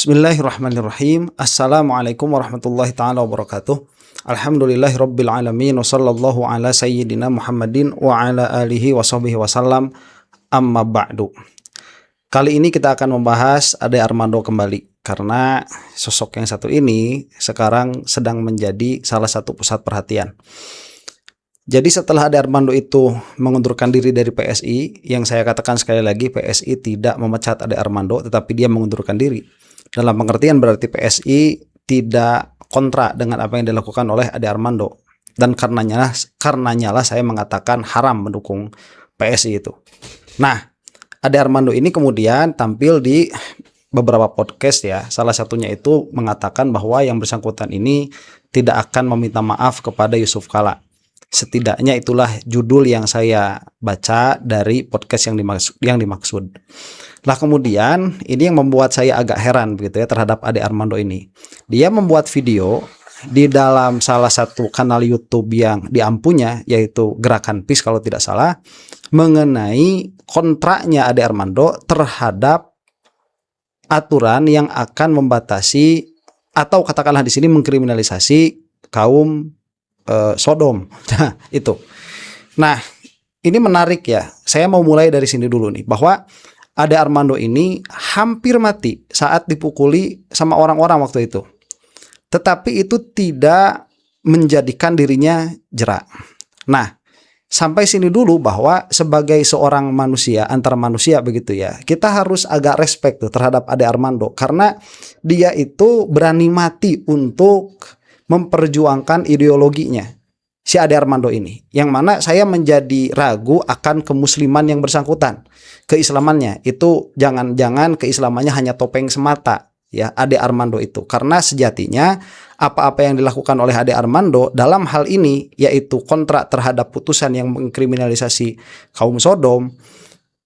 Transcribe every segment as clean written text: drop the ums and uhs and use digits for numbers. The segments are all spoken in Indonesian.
Bismillahirrahmanirrahim. Assalamualaikum warahmatullahi ta'ala wabarakatuh. Alhamdulillahi rabbil alamin. Wa sallallahu ala sayyidina Muhammadin wa ala alihi wa sahbihi wasallam. Amma ba'du. Kali ini kita akan membahas Ade Armando kembali, karena sosok yang satu ini sekarang sedang menjadi salah satu pusat perhatian. Jadi setelah Ade Armando itu mengundurkan diri dari PSI, yang saya katakan sekali lagi, PSI tidak memecat Ade Armando, tetapi dia mengundurkan diri. Dalam pengertian berarti PSI tidak kontra dengan apa yang dilakukan oleh Ade Armando. Dan karenanya lah saya mengatakan haram mendukung PSI itu. Nah, Ade Armando ini kemudian tampil di beberapa podcast ya. Salah satunya itu mengatakan bahwa yang bersangkutan ini tidak akan meminta maaf kepada Yusuf Kala. Setidaknya itulah judul yang saya baca dari podcast yang dimaksud. Lah kemudian ini yang membuat saya agak heran begitu ya terhadap Ade Armando ini. Dia membuat video di dalam salah satu kanal YouTube yang diampunya, yaitu Gerakan Peace kalau tidak salah, mengenai kontraknya Ade Armando terhadap aturan yang akan membatasi atau katakanlah di sini mengkriminalisasi kaum Sodom. Nah, itu. Nah, ini menarik ya. Saya mau mulai dari sini dulu nih, bahwa Ade Armando ini hampir mati saat dipukuli sama orang-orang waktu itu. Tetapi itu tidak menjadikan dirinya jera. Nah, sampai sini dulu bahwa sebagai seorang manusia, antara manusia begitu ya, kita harus agak respect tuh terhadap Ade Armando, karena dia itu berani mati untuk memperjuangkan ideologinya si Ade Armando ini, yang mana saya menjadi ragu akan kemusliman yang bersangkutan, keislamannya itu jangan-jangan keislamannya hanya topeng semata ya Ade Armando itu, karena sejatinya apa-apa yang dilakukan oleh Ade Armando dalam hal ini, yaitu kontra terhadap putusan yang mengkriminalisasi kaum Sodom,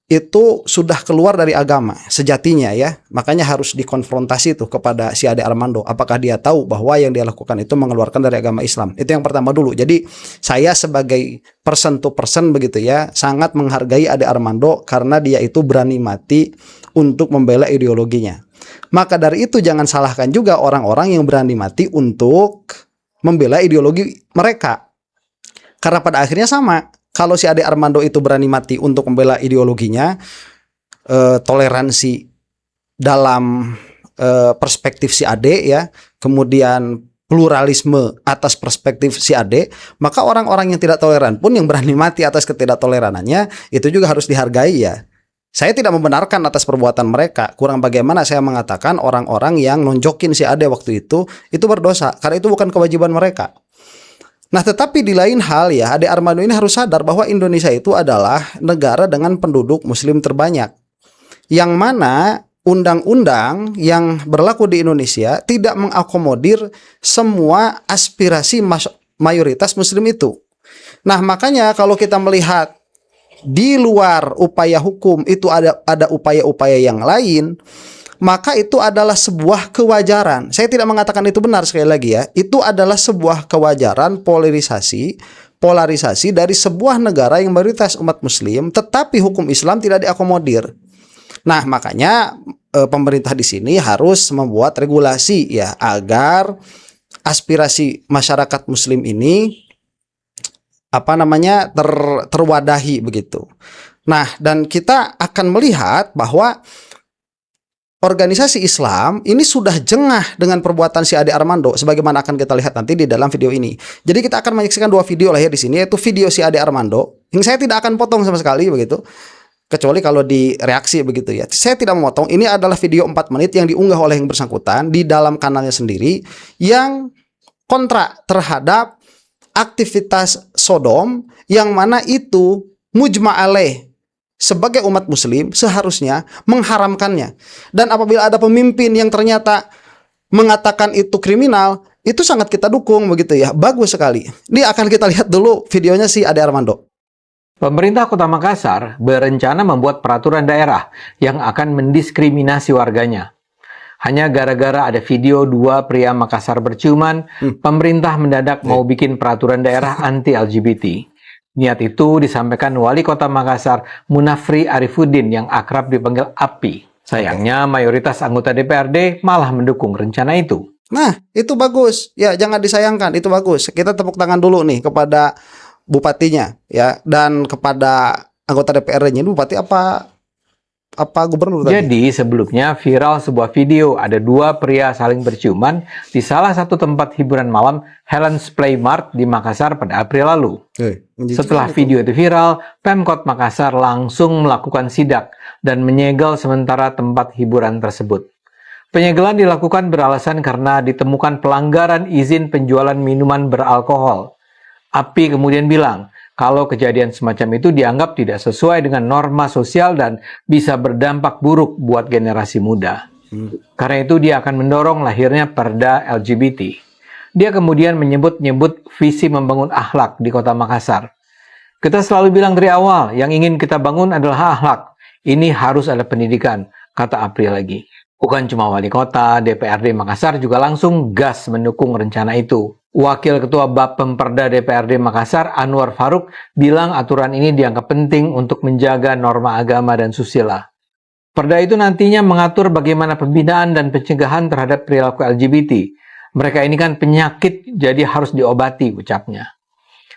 itu sudah keluar dari agama sejatinya ya. Makanya harus dikonfrontasi tuh kepada si Ade Armando, apakah dia tahu bahwa yang dia lakukan itu mengeluarkan dari agama Islam. Itu yang pertama dulu. Jadi saya sebagai person to person begitu ya, sangat menghargai Ade Armando karena dia itu berani mati untuk membela ideologinya. Maka dari itu jangan salahkan juga orang-orang yang berani mati untuk membela ideologi mereka, karena pada akhirnya sama. Kalau si Ade Armando itu berani mati untuk membela ideologinya, toleransi dalam perspektif si Ade ya, kemudian pluralisme atas perspektif si Ade, maka orang-orang yang tidak toleran pun yang berani mati atas ketidaktoleranannya itu juga harus dihargai ya. Saya tidak membenarkan atas perbuatan mereka. Kurang bagaimana saya mengatakan orang-orang yang nonjokin si Ade waktu itu berdosa, karena itu bukan kewajiban mereka. Nah, tetapi di lain hal ya, Ade Armando ini harus sadar bahwa Indonesia itu adalah negara dengan penduduk muslim terbanyak, yang mana undang-undang yang berlaku di Indonesia tidak mengakomodir semua aspirasi mayoritas muslim itu. Nah, makanya kalau kita melihat di luar upaya hukum itu ada upaya-upaya yang lain, maka itu adalah sebuah kewajaran. Saya tidak mengatakan itu benar, sekali lagi ya. Itu adalah sebuah kewajaran polarisasi dari sebuah negara yang mayoritas umat muslim, tetapi hukum Islam tidak diakomodir. Nah, makanya pemerintah di sini harus membuat regulasi ya, agar aspirasi masyarakat muslim ini terwadahi begitu. Nah, dan kita akan melihat bahwa organisasi Islam ini sudah jengah dengan perbuatan si Ade Armando, sebagaimana akan kita lihat nanti di dalam video ini. Jadi kita akan menyaksikan dua video lah ya di sini, yaitu video si Ade Armando yang saya tidak akan potong sama sekali begitu, kecuali kalau di reaksi begitu ya. Saya tidak memotong. Ini adalah video 4 menit yang diunggah oleh yang bersangkutan di dalam kanalnya sendiri, yang kontra terhadap aktivitas Sodom, yang mana itu mujma' alaih. Sebagai umat muslim seharusnya mengharamkannya. Dan apabila ada pemimpin yang ternyata mengatakan itu kriminal, itu sangat kita dukung begitu ya. Bagus sekali. Ini akan kita lihat dulu videonya si Ade Armando. Pemerintah Kota Makassar berencana membuat peraturan daerah yang akan mendiskriminasi warganya. Hanya gara-gara ada video 2 pria Makassar berciuman, pemerintah mendadak mau bikin peraturan daerah anti-LGBT. Niat itu disampaikan Wali Kota Makassar, Munafri Arifuddin, yang akrab dipanggil Api. Sayangnya, mayoritas anggota DPRD malah mendukung rencana itu. Nah, itu bagus. Ya, jangan disayangkan, itu bagus. Kita tepuk tangan dulu nih kepada bupatinya ya dan kepada anggota DPRD-nya. Ini bupati apa gubernur tadi? Jadi, sebelumnya viral sebuah video ada dua pria saling berciuman di salah satu tempat hiburan malam Helen's Play Mart di Makassar pada April lalu. Setelah video itu viral, Pemkot Makassar langsung melakukan sidak dan menyegel sementara tempat hiburan tersebut. Penyegelan dilakukan beralasan karena ditemukan pelanggaran izin penjualan minuman beralkohol. API kemudian bilang, kalau kejadian semacam itu dianggap tidak sesuai dengan norma sosial dan bisa berdampak buruk buat generasi muda. Karena itu dia akan mendorong lahirnya Perda LGBT. Dia kemudian menyebut-nyebut visi membangun akhlak di kota Makassar. Kita selalu bilang dari awal, yang ingin kita bangun adalah akhlak. Ini harus ada pendidikan, kata April lagi. Bukan cuma wali kota, DPRD Makassar juga langsung gas mendukung rencana itu. Wakil Ketua Bapemperda DPRD Makassar, Anwar Faruk, bilang aturan ini dianggap penting untuk menjaga norma agama dan susila. Perda itu nantinya mengatur bagaimana pembinaan dan pencegahan terhadap perilaku LGBT. Mereka ini kan penyakit, jadi harus diobati, ucapnya.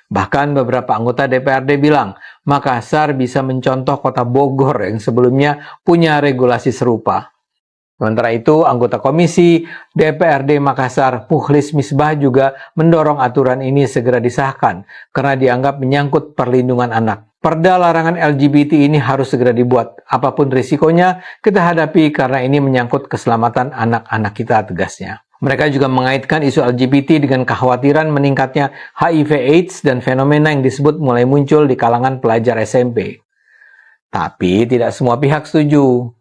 Bahkan beberapa anggota DPRD bilang, Makassar bisa mencontoh kota Bogor yang sebelumnya punya regulasi serupa. Sementara itu, anggota komisi DPRD Makassar, Mukhlis Misbah juga mendorong aturan ini segera disahkan karena dianggap menyangkut perlindungan anak. Perda larangan LGBT ini harus segera dibuat. Apapun risikonya, kita hadapi karena ini menyangkut keselamatan anak-anak kita, tegasnya. Mereka juga mengaitkan isu LGBT dengan kekhawatiran meningkatnya HIV/AIDS dan fenomena yang disebut mulai muncul di kalangan pelajar SMP. Tapi tidak semua pihak setuju.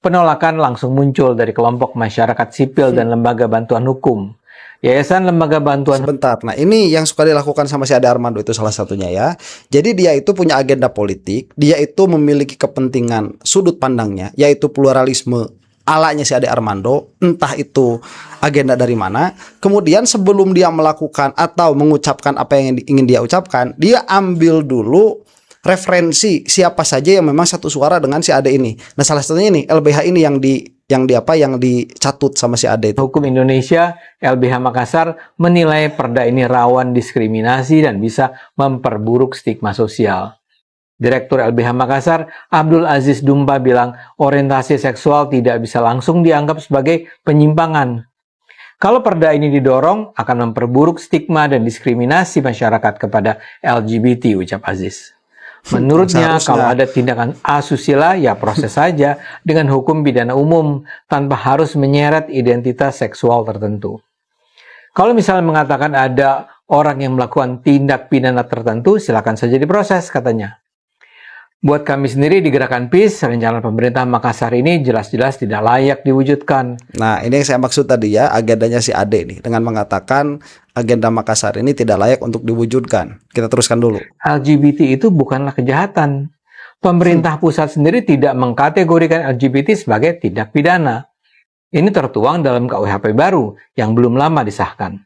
Penolakan langsung muncul dari kelompok masyarakat sipil dan lembaga bantuan hukum. Yayasan Lembaga Bantuan... Sebentar, nah ini yang suka dilakukan sama si Ade Armando itu salah satunya ya. Jadi dia itu punya agenda politik, dia itu memiliki kepentingan sudut pandangnya, yaitu pluralisme alanya si Ade Armando, entah itu agenda dari mana. Kemudian sebelum dia melakukan atau mengucapkan apa yang ingin dia ucapkan, dia ambil dulu referensi siapa saja yang memang satu suara dengan si Ade ini. Nah, salah satunya ini LBH ini yang dicatut sama si Ade itu. Hukum Indonesia, LBH Makassar menilai perda ini rawan diskriminasi dan bisa memperburuk stigma sosial. Direktur LBH Makassar, Abdul Aziz Dumpa bilang, orientasi seksual tidak bisa langsung dianggap sebagai penyimpangan. Kalau perda ini didorong, akan memperburuk stigma dan diskriminasi masyarakat kepada LGBT, ucap Aziz. Menurutnya, kalau ada tindakan asusila, ya proses saja dengan hukum pidana umum tanpa harus menyeret identitas seksual tertentu. Kalau misalnya mengatakan ada orang yang melakukan tindak pidana tertentu, silakan saja diproses, katanya. Buat kami sendiri di Gerakan PIS, rencana pemerintah Makassar ini jelas-jelas tidak layak diwujudkan. Nah, ini yang saya maksud tadi ya, agendanya si Ade nih, dengan mengatakan agenda Makassar ini tidak layak untuk diwujudkan. Kita teruskan dulu. LGBT itu bukanlah kejahatan. Pemerintah pusat sendiri tidak mengkategorikan LGBT sebagai tindak pidana. Ini tertuang dalam KUHP baru yang belum lama disahkan.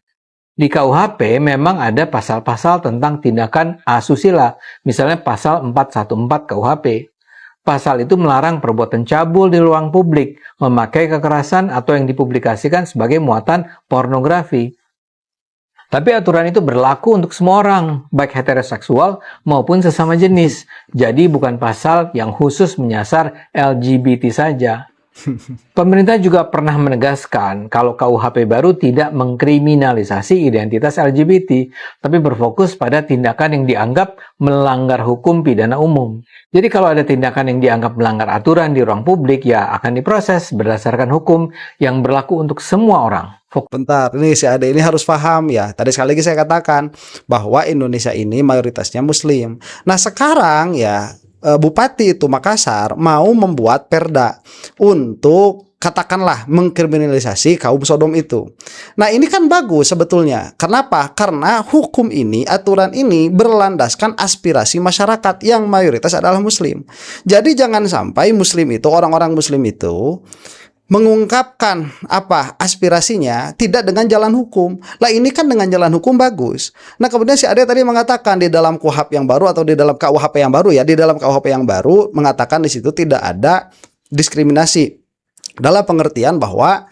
Di KUHP memang ada pasal-pasal tentang tindakan asusila, misalnya pasal 414 KUHP. Pasal itu melarang perbuatan cabul di ruang publik, memakai kekerasan atau yang dipublikasikan sebagai muatan pornografi. Tapi aturan itu berlaku untuk semua orang, baik heteroseksual maupun sesama jenis. Jadi bukan pasal yang khusus menyasar LGBT saja. Pemerintah juga pernah menegaskan kalau KUHP baru tidak mengkriminalisasi identitas LGBT, tapi berfokus pada tindakan yang dianggap melanggar hukum pidana umum. Jadi kalau ada tindakan yang dianggap melanggar aturan di ruang publik, ya akan diproses berdasarkan hukum yang berlaku untuk semua orang. Bentar, ini si Ade ini harus paham ya. Tadi sekali lagi saya katakan bahwa Indonesia ini mayoritasnya Muslim. Nah sekarang ya Bupati itu Makassar mau membuat perda untuk katakanlah mengkriminalisasi kaum Sodom itu. Nah ini kan bagus sebetulnya. Kenapa? Karena hukum ini, aturan ini berlandaskan aspirasi masyarakat yang mayoritas adalah Muslim. Jadi jangan sampai Muslim itu, orang-orang Muslim itu mengungkapkan aspirasinya tidak dengan jalan hukum. Lah ini kan dengan jalan hukum bagus. Nah kemudian si Ade tadi mengatakan di dalam KUHP yang baru atau di dalam KUHP yang baru ya, di dalam KUHP yang baru mengatakan di situ tidak ada diskriminasi dalam pengertian bahwa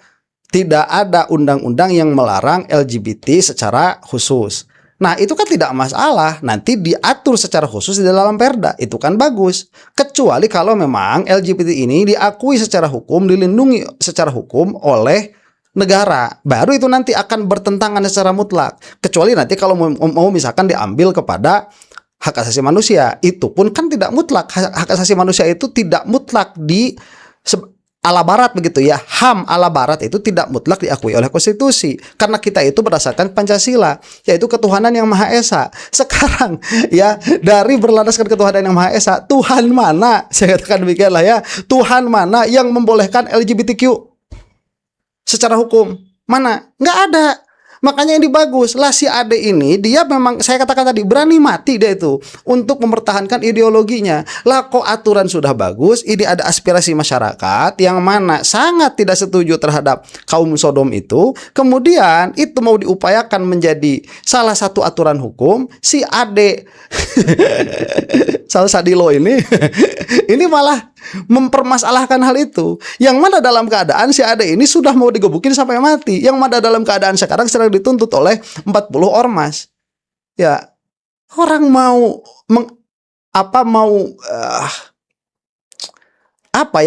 tidak ada undang-undang yang melarang LGBT secara khusus. Nah, itu kan tidak masalah, nanti diatur secara khusus di dalam Perda, itu kan bagus. Kecuali kalau memang LGBT ini diakui secara hukum, dilindungi secara hukum oleh negara, baru itu nanti akan bertentangan secara mutlak. Kecuali nanti kalau mau misalkan diambil kepada hak asasi manusia, itu pun kan tidak mutlak. Hak asasi manusia itu tidak mutlak di ala barat begitu ya. HAM ala barat itu tidak mutlak diakui oleh konstitusi, karena kita itu berdasarkan Pancasila, yaitu ketuhanan yang Maha Esa. Sekarang ya, dari berlandaskan ketuhanan yang Maha Esa, Tuhan mana, saya katakan demikianlah ya, Tuhan mana yang membolehkan LGBTQ secara hukum? Mana? Nggak ada. Makanya ini bagus lah, si Ade ini dia memang, saya katakan tadi, berani mati dia itu untuk mempertahankan ideologinya. Lah kok aturan sudah bagus, ini ada aspirasi masyarakat yang mana sangat tidak setuju terhadap kaum Sodom itu, kemudian itu mau diupayakan menjadi salah satu aturan hukum, si Ade Sal Sadilo ini ini malah mempermasalahkan hal itu, yang mana dalam keadaan si Ade ini sudah mau digebukin sampai mati, yang mana dalam keadaan sekarang sedang dituntut oleh 40 ormas. Ya, orang mau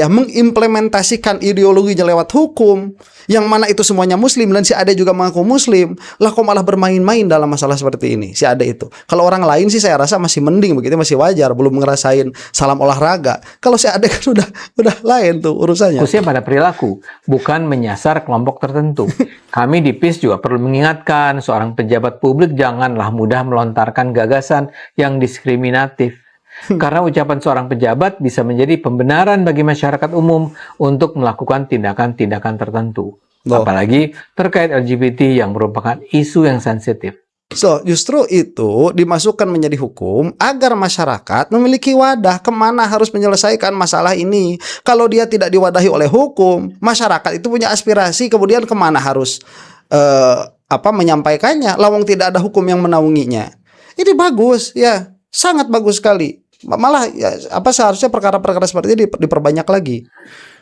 mengimplementasikan ideologinya lewat hukum, yang mana itu semuanya muslim, dan si Ade juga mengaku muslim. Lah kok malah bermain-main dalam masalah seperti ini si Ade itu. Kalau orang lain sih saya rasa masih mending begitu, masih wajar, belum ngerasain salam olahraga. Kalau si Ade kan udah lain tuh urusannya. Fokusnya pada perilaku, bukan menyasar kelompok tertentu. Kami di PIS juga perlu mengingatkan seorang pejabat publik janganlah mudah melontarkan gagasan yang diskriminatif. Karena ucapan seorang pejabat bisa menjadi pembenaran bagi masyarakat umum untuk melakukan tindakan-tindakan tertentu. Apalagi terkait LGBT yang merupakan isu yang sensitif. So, justru itu dimasukkan menjadi hukum agar masyarakat memiliki wadah kemana harus menyelesaikan masalah ini. Kalau dia tidak diwadahi oleh hukum, masyarakat itu punya aspirasi, kemudian kemana harus menyampaikannya. Lawang tidak ada hukum yang menaunginya. Ini bagus ya, sangat bagus sekali. Malah ya, seharusnya perkara-perkara seperti ini diperbanyak lagi.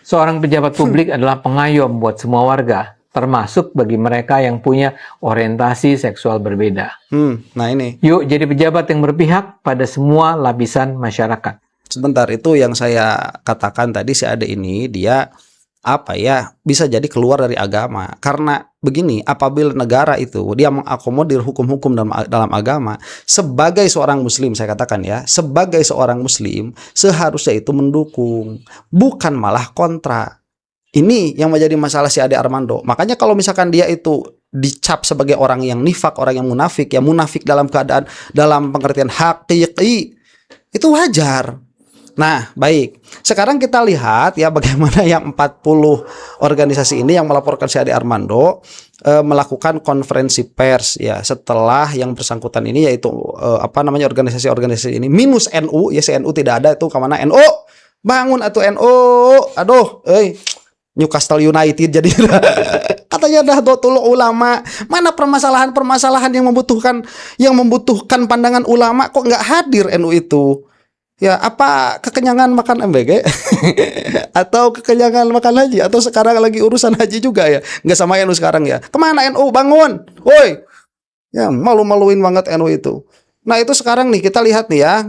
Seorang pejabat publik adalah pengayom buat semua warga, termasuk bagi mereka yang punya orientasi seksual berbeda. Nah ini. Yuk jadi pejabat yang berpihak pada semua lapisan masyarakat. Sebentar, itu yang saya katakan tadi, si Ade ini dia bisa jadi keluar dari agama. Karena begini, apabila negara itu dia mengakomodir hukum-hukum dalam agama, sebagai seorang muslim, saya katakan ya, sebagai seorang muslim seharusnya itu mendukung, bukan malah kontra. Ini yang menjadi masalah si Ade Armando. Makanya kalau misalkan dia itu dicap sebagai orang yang nifak, orang yang munafik, ya munafik dalam keadaan, dalam pengertian hakiki, itu wajar. Nah, baik. Sekarang kita lihat ya bagaimana yang 40 organisasi ini yang melaporkan si Ade Armando melakukan konferensi pers ya setelah yang bersangkutan ini, yaitu organisasi-organisasi ini minus NU ya, si NU tidak ada, itu kemana NU? Bangun atau NU. Aduh, Newcastle United jadi katanya Nahdlatul Ulama. Mana permasalahan-permasalahan yang membutuhkan pandangan ulama kok nggak hadir NU itu? Ya, apa kekenyangan makan MBG atau kekenyangan makan haji, atau sekarang lagi urusan haji juga ya, nggak sama NU sekarang ya. Kemana NU? Bangun, woi. Ya, malu-maluin banget NU itu. Nah itu sekarang nih kita lihat nih ya,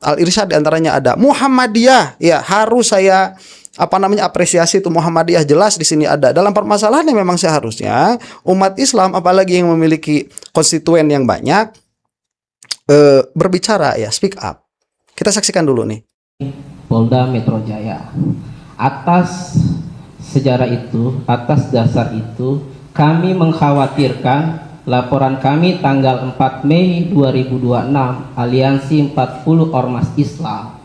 Al-Irsyad diantaranya ada. Muhammadiyah ya, harus saya apresiasi itu. Muhammadiyah jelas di sini ada. Dalam permasalahan yang memang seharusnya umat Islam, apalagi yang memiliki konstituen yang banyak, berbicara ya, speak up. Kita saksikan dulu nih. Polda Metro Jaya. Atas sejarah itu, atas dasar itu, kami mengkhawatirkan laporan kami tanggal 4 Mei 2026, Aliansi 40 Ormas Islam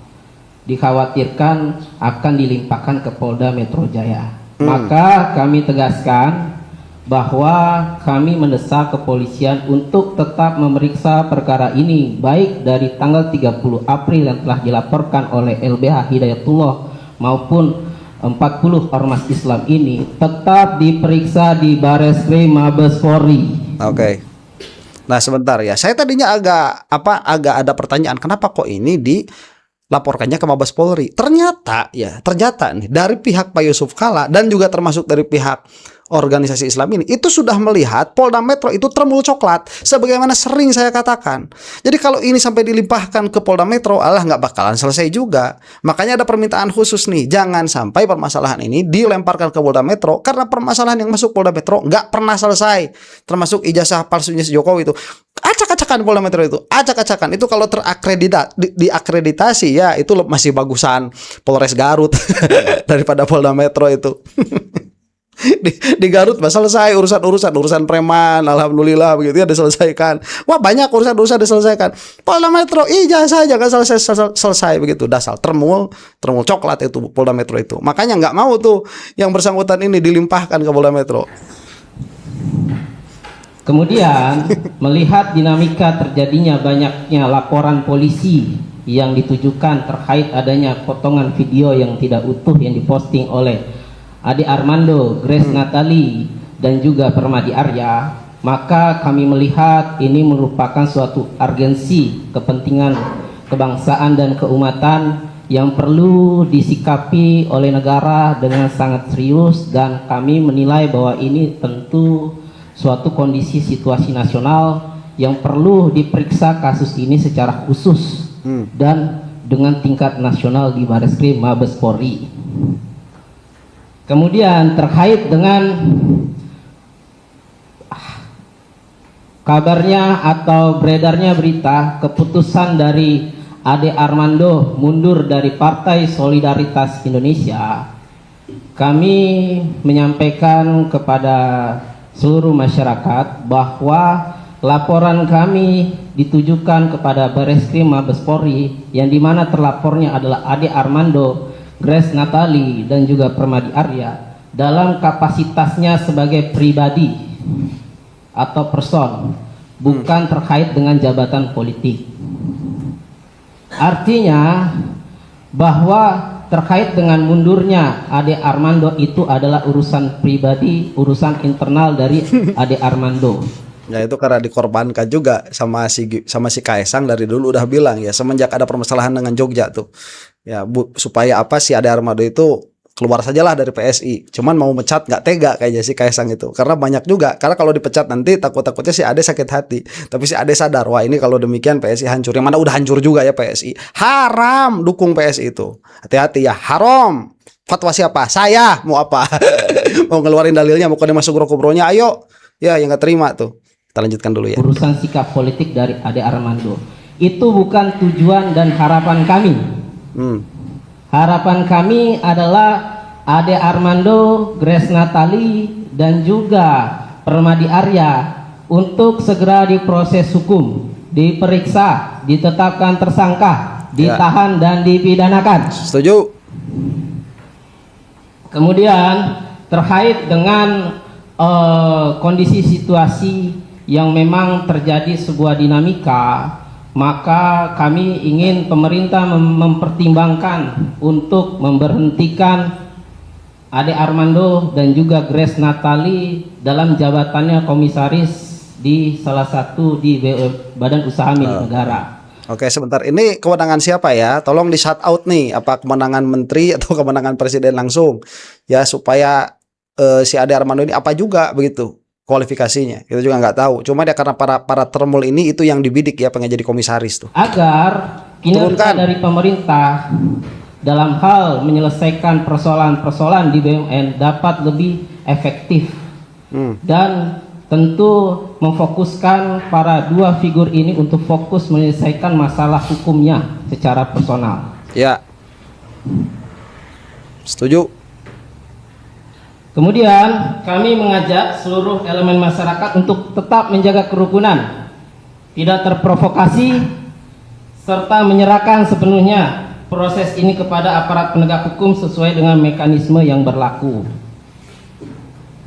dikhawatirkan akan dilimpahkan ke Polda Metro Jaya. Maka kami tegaskan bahwa kami mendesak kepolisian untuk tetap memeriksa perkara ini, baik dari tanggal 30 April yang telah dilaporkan oleh LBH Hidayatullah maupun 40 ormas Islam ini tetap diperiksa di Bareskrim Mabes Polri. Oke. Nah sebentar ya, saya tadinya agak ada pertanyaan, kenapa kok ini laporkannya ke Mabes Polri. Ternyata nih dari pihak Pak Yusuf Kalla dan juga termasuk dari pihak organisasi Islam ini itu sudah melihat Polda Metro itu termul coklat, sebagaimana sering saya katakan. Jadi kalau ini sampai dilimpahkan ke Polda Metro, alah nggak bakalan selesai juga. Makanya ada permintaan khusus nih, jangan sampai permasalahan ini dilemparkan ke Polda Metro, karena permasalahan yang masuk Polda Metro nggak pernah selesai. Termasuk ijazah palsunya si Jokowi itu, acak-acakan Polda Metro itu, acak-acakan itu kalau diakreditasi ya itu masih bagusan Polres Garut daripada Polda Metro itu. di Garut mah selesai urusan preman, alhamdulillah begitu ya diselesaikan. Wah, banyak urusan diselesaikan. Polda Metro ijazah aja nggak selesai begitu. Dasar termul coklat itu Polda Metro itu. Makanya nggak mau tuh yang bersangkutan ini dilimpahkan ke Polda Metro. Kemudian melihat dinamika terjadinya banyaknya laporan polisi yang ditujukan terkait adanya potongan video yang tidak utuh yang diposting oleh Ade Armando, Grace Natali, dan juga Permadi Arya, maka kami melihat ini merupakan suatu urgensi kepentingan kebangsaan dan keumatan yang perlu disikapi oleh negara dengan sangat serius, dan kami menilai bahwa ini tentu suatu kondisi situasi nasional yang perlu diperiksa kasus ini secara khusus dan dengan tingkat nasional di Bareskrim Mabes Polri. Kemudian terkait dengan kabarnya atau beredarnya berita keputusan dari Ade Armando mundur dari Partai Solidaritas Indonesia, kami menyampaikan kepada seluruh masyarakat bahwa laporan kami ditujukan kepada Bareskrim Mabes Polri yang dimana terlapornya adalah Ade Armando, Grace Natali, dan juga Permadi Arya dalam kapasitasnya sebagai pribadi atau person, bukan terkait dengan jabatan politik. Artinya bahwa terkait dengan mundurnya Ade Armando itu adalah urusan pribadi, urusan internal dari Ade Armando. Ya itu karena dikorbankan juga sama si Kaesang dari dulu udah bilang ya, semenjak ada permasalahan dengan Jogja tuh. Ya supaya apa si Ade Armando itu keluar sajalah dari PSI. Cuman mau mecat nggak tega kayaknya si Kaesang itu. Karena banyak juga. Karena kalau dipecat nanti takutnya si Ade sakit hati. Tapi si Ade sadar, wah ini kalau demikian PSI hancur. Yang mana udah hancur juga ya PSI. Haram dukung PSI itu. Hati-hati ya, haram. Fatwa siapa? Saya. Mau apa? Mau ngeluarin dalilnya, mau kode masuk rokobronya, ayo. Ya yang nggak terima tuh. Kita lanjutkan dulu ya. Urusan sikap politik dari Ade Armando itu bukan tujuan dan harapan kami. Harapan kami adalah Ade Armando, Grace Natali, dan juga Permadi Arya untuk segera diproses hukum, diperiksa, ditetapkan tersangka, ditahan dan dipidanakan. Setuju. Kemudian terkait dengan kondisi situasi yang memang terjadi sebuah dinamika, maka kami ingin pemerintah mempertimbangkan untuk memberhentikan Ade Armando dan juga Grace Natali dalam jabatannya komisaris di salah satu di Badan Usaha Milik Negara. Oke, sebentar. Ini kewenangan siapa ya? Tolong di shout out nih. Apa kewenangan menteri atau kewenangan presiden langsung? Ya supaya si Ade Armando ini apa juga begitu kualifikasinya, kita juga nggak tahu. Cuma dia karena para termul ini itu yang dibidik ya pengen jadi komisaris tuh. Agar kinerja dari pemerintah dalam hal menyelesaikan persoalan-persoalan di BUMN dapat lebih efektif dan tentu memfokuskan para dua figur ini untuk fokus menyelesaikan masalah hukumnya secara personal. Ya, setuju. Kemudian kami mengajak seluruh elemen masyarakat untuk tetap menjaga kerukunan, tidak terprovokasi, serta menyerahkan sepenuhnya proses ini kepada aparat penegak hukum sesuai dengan mekanisme yang berlaku.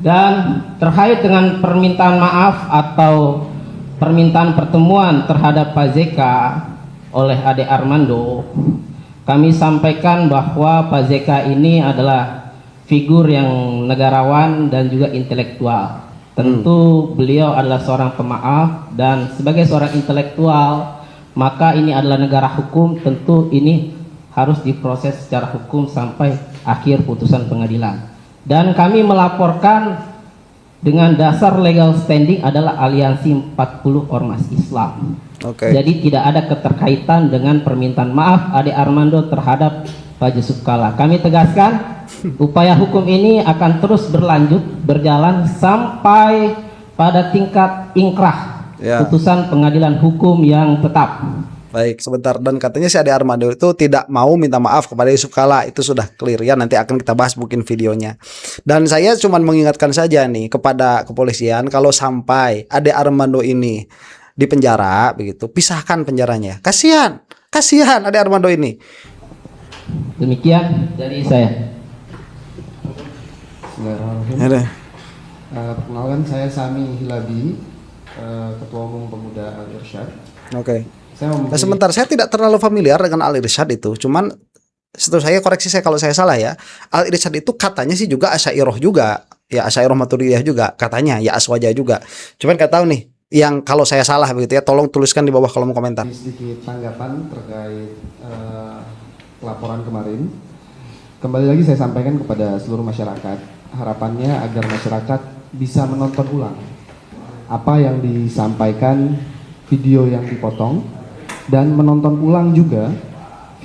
Dan terkait dengan permintaan maaf atau permintaan pertemuan terhadap Pak ZK oleh Ade Armando, kami sampaikan bahwa Pak ZK ini adalah figur yang negarawan dan juga intelektual. Tentu beliau adalah seorang pemaaf, dan sebagai seorang intelektual maka ini adalah negara hukum, tentu ini harus diproses secara hukum sampai akhir putusan pengadilan. Dan kami melaporkan dengan dasar legal standing adalah aliansi 40 ormas Islam. Oke. Jadi tidak ada keterkaitan dengan permintaan maaf Ade Armando terhadap Pak Yusuf Kalla. Kami tegaskan upaya hukum ini akan terus berjalan sampai pada tingkat ingkrah, Ya. putusan pengadilan hukum yang tetap. Baik, sebentar. Dan katanya si Ade Armando itu tidak mau minta maaf kepada Yusuf Kalla. Itu sudah clear ya. Nanti akan kita bahas mungkin videonya. Dan saya cuma mengingatkan saja nih kepada kepolisian, kalau sampai Ade Armando ini di penjara begitu, pisahkan penjaranya. Kasihan Ade Armando ini. Demikian dari saya. Bismillahirrahmanirrahim. Ada. Perkenalkan, saya Sami Hilabi, Ketua Umum Pemuda Al-Irsyad. Oke. Saya Nah, sebentar, saya tidak terlalu familiar dengan Al-Irsyad itu. Cuman setahu saya, koreksi saya kalau saya salah ya, Al-Irsyad itu katanya sih juga Asy'ariyah juga. Ya, Asy'ariyah Maturidiyah juga katanya, ya Aswaja juga. Cuman nggak tahu nih, yang kalau saya salah begitu ya, tolong tuliskan di bawah kolom komentar. sedikit tanggapan terkait laporan kemarin. Kembali lagi saya sampaikan kepada seluruh masyarakat, harapannya agar masyarakat bisa menonton ulang apa yang disampaikan, video yang dipotong, dan menonton ulang juga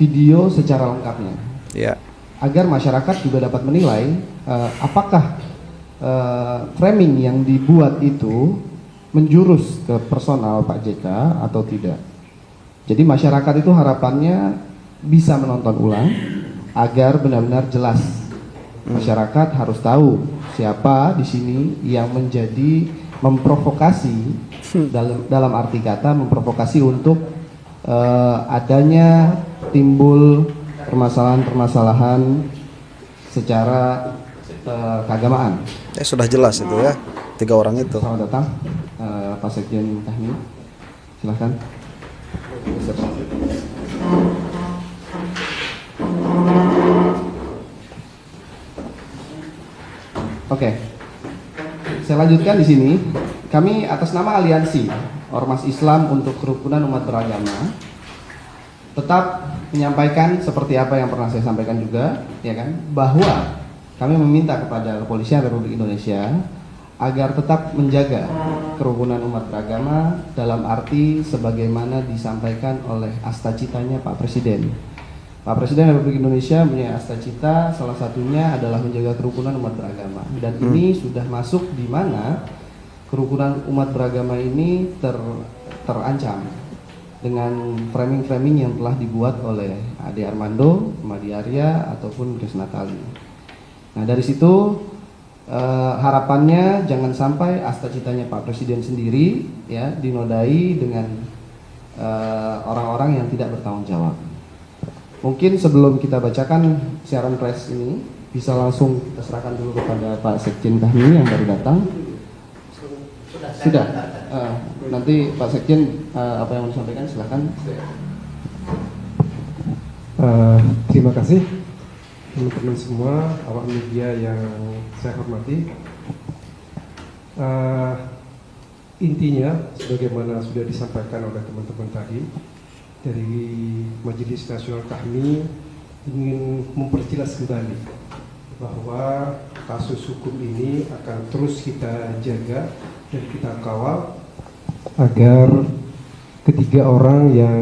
video secara lengkapnya. Ya. Agar masyarakat juga dapat menilai apakah framing yang dibuat itu menjurus ke personal Pak JK atau tidak. Jadi masyarakat itu harapannya bisa menonton ulang agar benar-benar jelas. Masyarakat harus tahu siapa di sini yang menjadi memprovokasi, dalam arti kata memprovokasi untuk adanya timbul permasalahan-permasalahan secara keagamaan. Sudah jelas itu ya, 3 orang itu. Selamat datang Pak Sekjen Kahmi, silahkan. Oke, saya lanjutkan di sini. Kami atas nama Aliansi Ormas Islam untuk Kerukunan Umat Beragama tetap menyampaikan seperti apa yang pernah saya sampaikan juga, ya kan, bahwa kami meminta kepada Kepolisian Republik Indonesia agar tetap menjaga kerukunan umat beragama dalam arti sebagaimana disampaikan oleh astacitanya Pak Presiden. Pak Presiden Republik Indonesia punya astacita, salah satunya adalah menjaga kerukunan umat beragama. Dan ini sudah masuk di mana kerukunan umat beragama ini terancam dengan framing-framing yang telah dibuat oleh Ade Armando, Madi Arya, ataupun Grace Natali. Nah, dari situ harapannya jangan sampai astacitanya Pak Presiden sendiri ya dinodai dengan orang-orang yang tidak bertanggung jawab. Mungkin sebelum kita bacakan siaran pers ini, bisa langsung kita serahkan dulu kepada Pak Sekjen Kahmi yang baru datang. Sudah. Nanti Pak Sekjen apa yang mau disampaikan silahkan. Terima kasih teman-teman semua, awak media yang saya hormati. Intinya, sebagaimana sudah disampaikan oleh teman-teman tadi, dari Majelis Nasional Kahmi ingin memperjelas kembali bahwa kasus hukum ini akan terus kita jaga dan kita kawal agar ketiga orang yang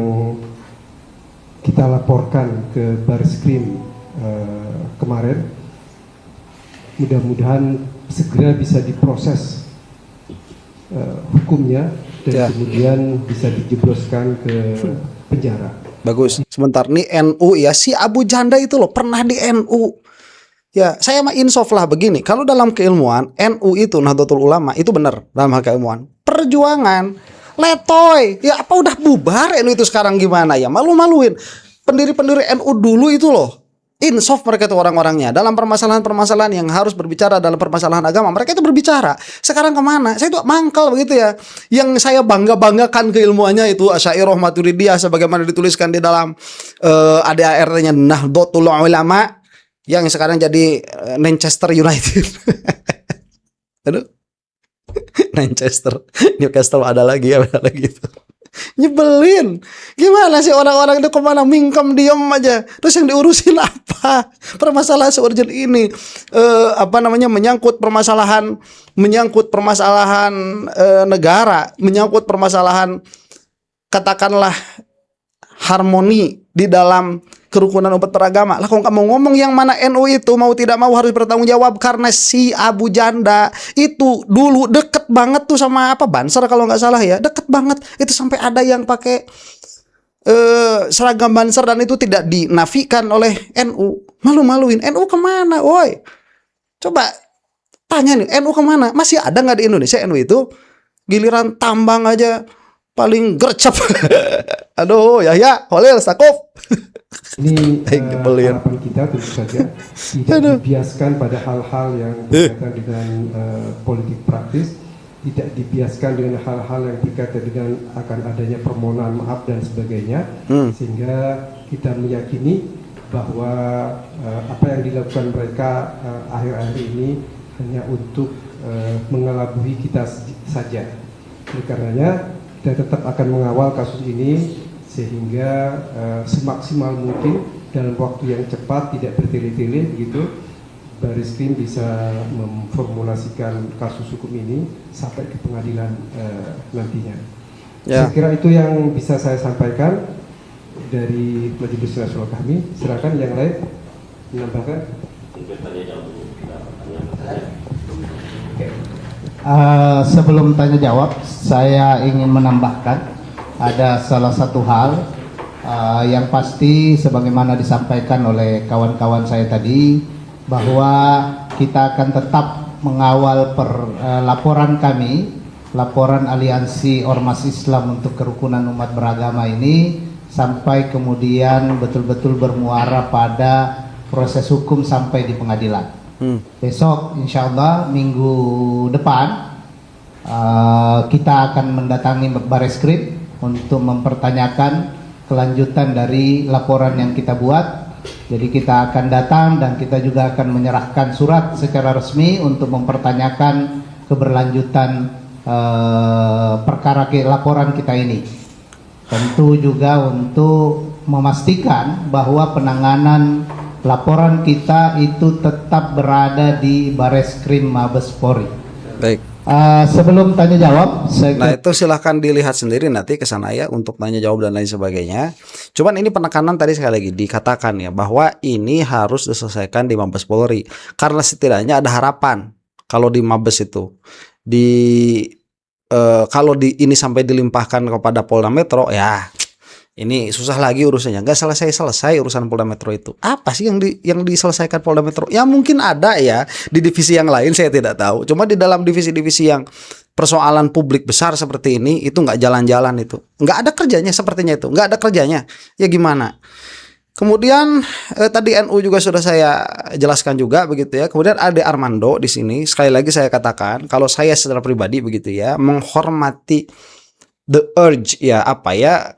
kita laporkan ke Barreskrim kemarin mudah-mudahan segera bisa diproses hukumnya dan kemudian bisa dijebloskan ke penjara. Bagus. Sebentar nih, NU ya, si Abu Janda itu loh pernah di NU. Ya, saya mah insaf lah begini. Kalau dalam keilmuan NU itu Nahdlatul Ulama itu benar dalam hal keilmuan. Perjuangan letoy. Ya apa udah bubar NU itu sekarang gimana ya? Malu-maluin. Pendiri-pendiri NU dulu itu loh. Insaf mereka itu orang-orangnya dalam permasalahan-permasalahan yang harus berbicara dalam permasalahan agama, mereka itu berbicara. Sekarang kemana? Saya itu mangkal begitu ya. Yang saya banggakan keilmuannya itu Asy'ariyah Maturidiyah sebagaimana dituliskan di dalam ADART-nya Nahdlatul Ulama yang sekarang jadi Manchester United. Aduh. Manchester, Newcastle ada lagi itu. Nyebelin. Gimana sih orang-orang itu kemana mingkem diem aja. Terus yang diurusin apa? Permasalahan seurgent ini menyangkut permasalahan negara, menyangkut permasalahan katakanlah harmoni di dalam kerukunan umat beragama. Lah kok nggak mau ngomong yang mana NU itu mau tidak mau harus bertanggung jawab karena si Abu Janda itu dulu deket banget tuh sama Banser kalau nggak salah ya, deket banget itu sampai ada yang pakai seragam Banser dan itu tidak dinafikan oleh NU. Malu-maluin. NU kemana, woi? Coba tanya nih, NU kemana? Masih ada nggak di Indonesia NU itu? Giliran tambang aja paling gercep. Aduh, ya, Holil, Sakuf. Ini harapan kita tentu saja tidak dibiaskan pada hal-hal yang berkaitan dengan politik praktis, tidak dibiaskan dengan hal-hal yang berkaitan dengan akan adanya permohonan maaf dan sebagainya, sehingga kita meyakini bahwa apa yang dilakukan mereka akhir-akhir ini hanya untuk mengelabui kita saja. Oleh karenanya kita tetap akan mengawal kasus ini sehingga semaksimal mungkin dalam waktu yang cepat, tidak bertele-tele begitu, Baris-Krim bisa memformulasikan kasus hukum ini sampai ke pengadilan nantinya. Saya kira itu yang bisa saya sampaikan dari Majelis Nasional kami. Silakan yang lain menambahkan. Sebelum tanya jawab, saya ingin menambahkan ada salah satu hal yang pasti sebagaimana disampaikan oleh kawan-kawan saya tadi, bahwa kita akan tetap mengawal laporan kami, laporan Aliansi Ormas Islam untuk Kerukunan Umat Beragama ini sampai kemudian betul-betul bermuara pada proses hukum sampai di pengadilan. Besok insya Allah minggu depan kita akan mendatangi Baris-Krim untuk mempertanyakan kelanjutan dari laporan yang kita buat. Jadi kita akan datang dan kita juga akan menyerahkan surat secara resmi untuk mempertanyakan keberlanjutan perkara laporan kita ini. Tentu juga untuk memastikan bahwa penanganan laporan kita itu tetap berada di Baris-Krim Mabes Polri. Baik. Sebelum tanya jawab, nah itu silahkan dilihat sendiri nanti ke sana ya untuk tanya jawab dan lain sebagainya. Cuman ini penekanan tadi sekali lagi dikatakan ya bahwa ini harus diselesaikan di Mabes Polri karena setidaknya ada harapan kalau di Mabes itu kalau ini sampai dilimpahkan kepada Polda Metro ya. Ini susah lagi urusannya, nggak selesai urusan Polda Metro itu. Apa sih yang diselesaikan Polda Metro? Ya mungkin ada ya di divisi yang lain, saya tidak tahu. Cuma di dalam divisi-divisi yang persoalan publik besar seperti ini itu nggak jalan-jalan itu, nggak ada kerjanya sepertinya itu, nggak ada kerjanya. Ya gimana? Kemudian tadi NU juga sudah saya jelaskan juga begitu ya. Kemudian ada Armando di sini. Sekali lagi saya katakan kalau saya secara pribadi begitu ya menghormati the urge ya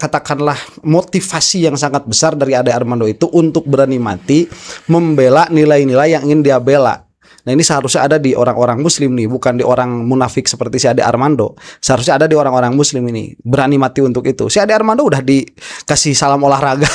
katakanlah motivasi yang sangat besar dari Ade Armando itu untuk berani mati membela nilai-nilai yang ingin dia bela. Nah ini seharusnya ada di orang-orang muslim nih, bukan di orang munafik seperti si Ade Armando. Seharusnya ada di orang-orang muslim ini, berani mati untuk itu. Si Ade Armando udah dikasih salam olahraga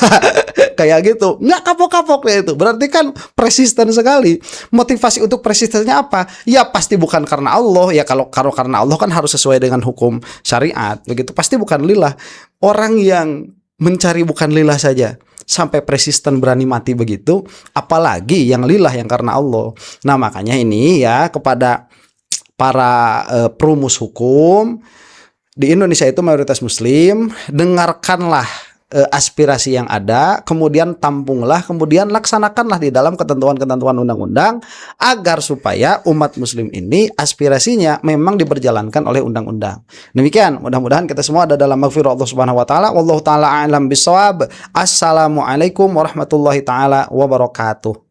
kayak gitu, nggak kapok-kapok ya itu. Berarti kan persisten sekali. Motivasi untuk persistennya apa? Ya pasti bukan karena Allah. Ya kalau karena Allah kan harus sesuai dengan hukum syariat. Begitu pasti bukan lillah. Orang yang mencari bukan lillah saja sampai persisten berani mati begitu, apalagi yang lillah yang karena Allah. Nah makanya ini ya kepada para perumus hukum di Indonesia itu mayoritas muslim, dengarkanlah aspirasi yang ada, kemudian tampunglah, kemudian laksanakanlah di dalam ketentuan-ketentuan undang-undang agar supaya umat muslim ini aspirasinya memang diberjalankan oleh undang-undang. Demikian, mudah-mudahan kita semua ada dalam maghfirah Allah Subhanahu wa taala. Wallahu taala a'lam bissawab. Assalamualaikum warahmatullahi taala wabarakatuh.